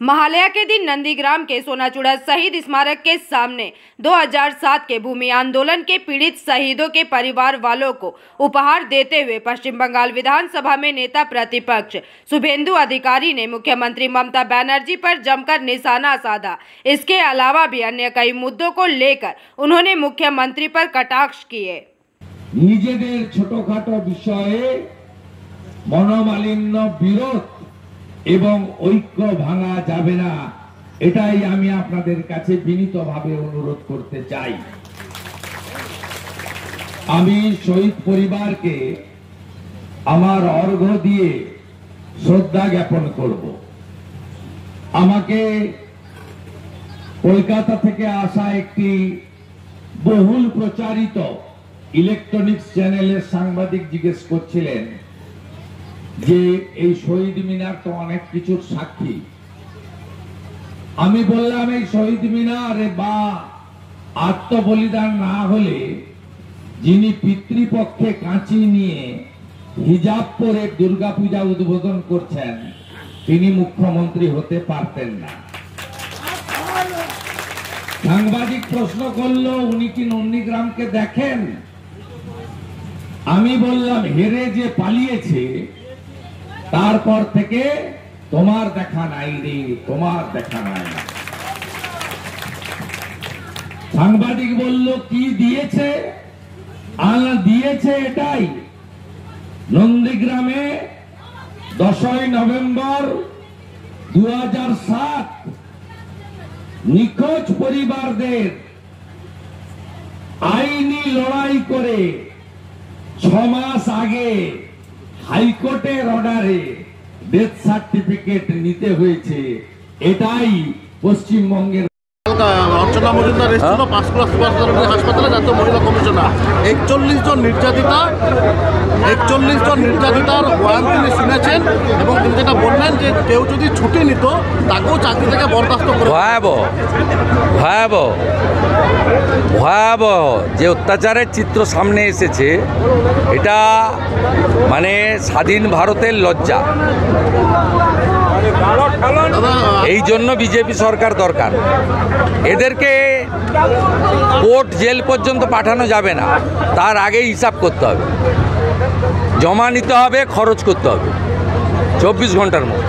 महालया के दिन नंदीग्राम के सोनाचूड़ा शहीद स्मारक के सामने 2007 के भूमि आंदोलन के पीड़ित शहीदों के परिवार वालों को उपहार देते हुए पश्चिम बंगाल विधानसभा में नेता प्रतिपक्ष शुभेंदु अधिकारी ने मुख्यमंत्री ममता बनर्जी पर जमकर निशाना साधा। इसके अलावा भी अन्य कई मुद्दों को लेकर उन्होंने मुख्यमंत्री पर कटाक्ष किए। निजेदेर छोटोखाटो विषये मनोमालिन्य विरोध এবং ঐক্য ভাঙা যাবে না, এটাই আমি আপনাদের কাছে বিনীতভাবে অনুরোধ করতে চাই। আমি শহীদ পরিবারকে আমার অর্ঘ্য দিয়ে শ্রদ্ধা জ্ঞাপন করব। আমাকে কলকাতা থেকে আসা একটি বহুল প্রচারিত ইলেকট্রনিক্স চ্যানেলের সাংবাদিক জিজ্ঞেস করছিলেন যে এই শহীদ মিনার তো অনেক কিছুর সাক্ষী। আমি বললাম এই শহীদ মিনার বা আত্মবলিদান না হলে যিনি পিতৃপক্ষে কাঁচি নিয়ে হিজাব পরে দুর্গাপূজা উদ্বোধন করছেন তিনি মুখ্যমন্ত্রী হতে পারতেন না। সাংবাদিক প্রশ্ন করলো উনি কি নন্দীগ্রামকে দেখেন? আমি বললাম হেরে যে পালিয়েছে তারপর থেকে তোমার দেখা নাই রে, তোমার দেখা নাই। সাংবাদিক বলল কি দিয়েছে? দিয়েছে এটাই, নন্দীগ্রামে 10ই নভেম্বর 2007 নিখোঁজ পরিবারদের আইনি লড়াই করে 6 মাস আগে হাইকোর্টের অর্ডারে ডেথ সার্টিফিকেট নিতে হয়েছে। এটাই পশ্চিমবঙ্গের অর্চনা মজুমদার এসেছিল পাঁশকুড়া সুভাষ হাসপাতালে জাতীয় মহিলা কমিশনার 41 জন নির্যাতিতার বয়ান তিনি শুনেছেন এবং তিনি যেটা বললেন যে কেউ যদি ছুটি নিত তাকেও চাকরি থেকে বরখাস্ত করে। ভয়াবহ যে অত্যাচারের চিত্র সামনে এসেছে, এটা মানে স্বাধীন ভারতের লজ্জা। এই জন্য বিজেপি সরকার দরকার। এদেরকে কোর্ট জেল পর্যন্ত পাঠানো যাবে না, তার আগে হিসাব করতে হবে, জমা নিতে হবে, খরচ করতে হবে 24 घंटार মধ্যে।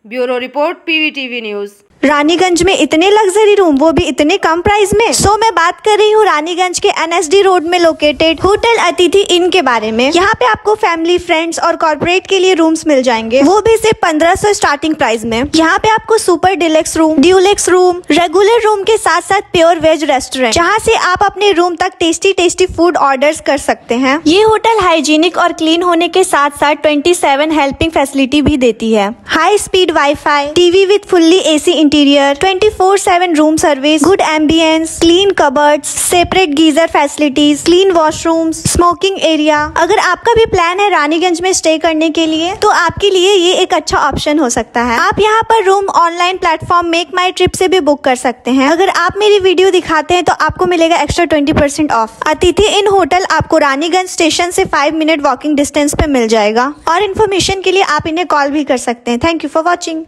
Bureau report PVTV news. Raniganj में इतने लग्जरी रूम, वो भी इतने कम प्राइस में। मैं बात कर रही हूँ रानीगंज के NSD रोड में लोकेटेड होटल अतिथि इन के बारे में। यहाँ पे आपको फैमिली, फ्रेंड्स और कॉर्पोरेट के लिए रूम्स मिल जाएंगे, वो भी सिर्फ 1500 स्टार्टिंग प्राइस में। यहाँ पे आपको super deluxe room, Dulux room, regular room के साथ साथ प्योर वेज रेस्टोरेंट, जहाँ से आप अपने रूम तक टेस्टी फूड ऑर्डर्स कर सकते हैं। ये होटल हाइजीनिक और क्लीन होने के साथ साथ 27 हेल्पिंग फैसिलिटी भी देती है। High speed wifi, TV with fully AC interior, 24/7 room service, good ambience, clean cupboards, separate geyser facilities, clean washrooms, smoking area. अगर आपका भी प्लान है रानीगंज में स्टे करने के लिए तो आपके लिए ये एक अच्छा ऑप्शन हो सकता है। आप यहाँ पर रूम ऑनलाइन प्लेटफॉर्म मेक माई ट्रिप से भी बुक कर सकते हैं। अगर आप मेरी वीडियो दिखाते हैं तो आपको मिलेगा एक्स्ट्रा 20% ऑफ। अतिथि इन होटल आपको रानीगंज स्टेशन से 5 मिनट वॉकिंग डिस्टेंस पे मिल जाएगा। और इन्फॉर्मेशन के लिए आप इन्हें कॉल भी कर सकते हैं। Thank you for watching.